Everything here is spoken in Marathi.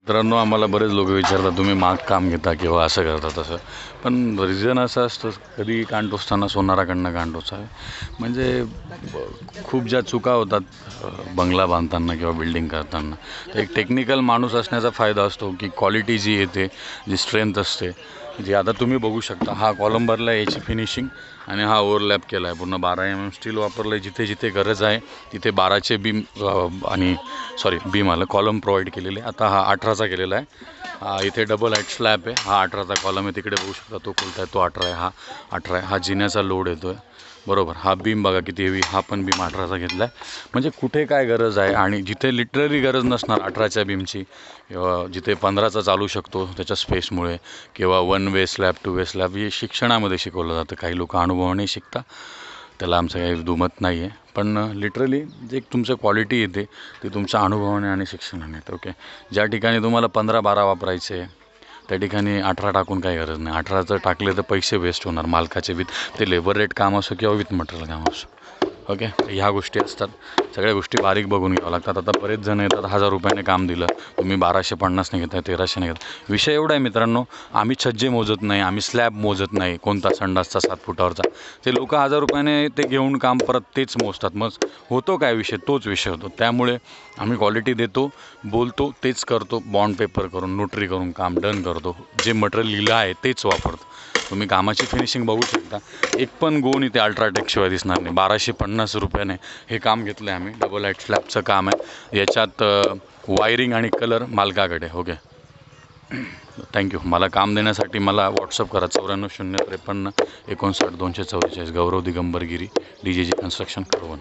मित्रांनो, आम्हाला बरेच लोक विचारतात तुम्ही माग काम घेता किंवा असं करता तसं, पण रिझन असं असतं कधी कान टोचताना सोनाराकडनं कान टोचावे. म्हणजे खूप ज्या चुका होतात बंगला बांधताना किंवा बिल्डिंग करताना, तर एक टेक्निकल माणूस असण्याचा फायदा असतो की क्वालिटी जी येते, जी स्ट्रेंथ असते, जी आता तुम्ही बघू शकता. हा कॉलम भरला आहे, याची फिनिशिंग, आणि हा ओव्हरलॅप केला आहे. पूर्ण 12 mm स्टील वापरलं आहे. जिथे जिथे गरज आहे तिथे 12चे बीम आणि बीम आलं, कॉलम प्रोव्हाइड केलेले. आता हा 18चा केलेला आहे. हा इथे डबल हाईट स्लॅब आहे. हा 18चा कॉलम आहे. तिकडे बघू शकता तो कोणता आहे, तो 18 आहे. हा 18 आहे. हा जिन्याचा लोड येतो आहे, बरोबर. हा बीम बघा किती हेवी. हा पण बीम 18चा घेतला आहे. म्हणजे कुठे काय गरज आहे आणि जिथे लिटरली गरज नसणार 18च्या बीमची, जिथे 15चा चालू शकतो त्याच्या स्पेसमुळे, किंवा 1 वे स्लॅब 2 वे स्लॅब, हे शिक्षणामध्ये शिकवलं जातं. काही लोक अनुभवाने शिकता, त्याला आमचं काही दुमत नाही आहे. पण लिटरली जे तुमचं क्वालिटी येते ती तुमच्या अनुभवाने आणि शिक्षणाने येते. ओके, ज्या ठिकाणी तुम्हाला 15-12 वापरायचे त्या ठिकाणी 18 टाकून काही गरज नाही. 18 टाकले तर पैसे वेस्ट होणार मालकाचे, विथ ते लेबर रेट काम असो किंवा विथ मटेरियल काम असो. ओके, ह्या गोष्टी असतात. सगळ्या गोष्टी बारीक बघून घ्यावं लागतात. आता बरेच जण येतात 1000 रुपयाने काम दिलं, तुम्ही 1250 नाही घेताय, 1300 नाही घेत. विषय एवढा आहे मित्रांनो, आम्ही छज्जे मोजत नाही, आम्ही स्लॅब मोजत नाही, कोणता संडासचा 7 फुटावरचा. ते लोक 1000 रुपयाने ते घेऊन काम परत तेच मोजतात. मग होतो काय विषय, तोच विषय होतो. त्यामुळे आम्ही क्वालिटी देतो, बोलतो तेच करतो, बॉन्ड पेपर करून नोटरी करून काम डन करतो. जे मटेरियल लिहिलं आहे तेच वापरतो. तुम्ही कामाची फिनिशिंग बघू शकता. एक पण गोण इथे अल्ट्राटेक शिवाय दिसणार नाही. 1250 रुपयाने हे काम घेतलं आहे आम्ही. डबल हाईट स्लॅबचं काम आहे. याच्यात वायरिंग आणि कलर मालकाकडे. Okay, thank you. मला काम देण्यासाठी मला व्हॉट्सअप करा 94 053 59 244. गौरव दिगंबर गिरी, DJG कन्स्ट्रक्शन, करवण.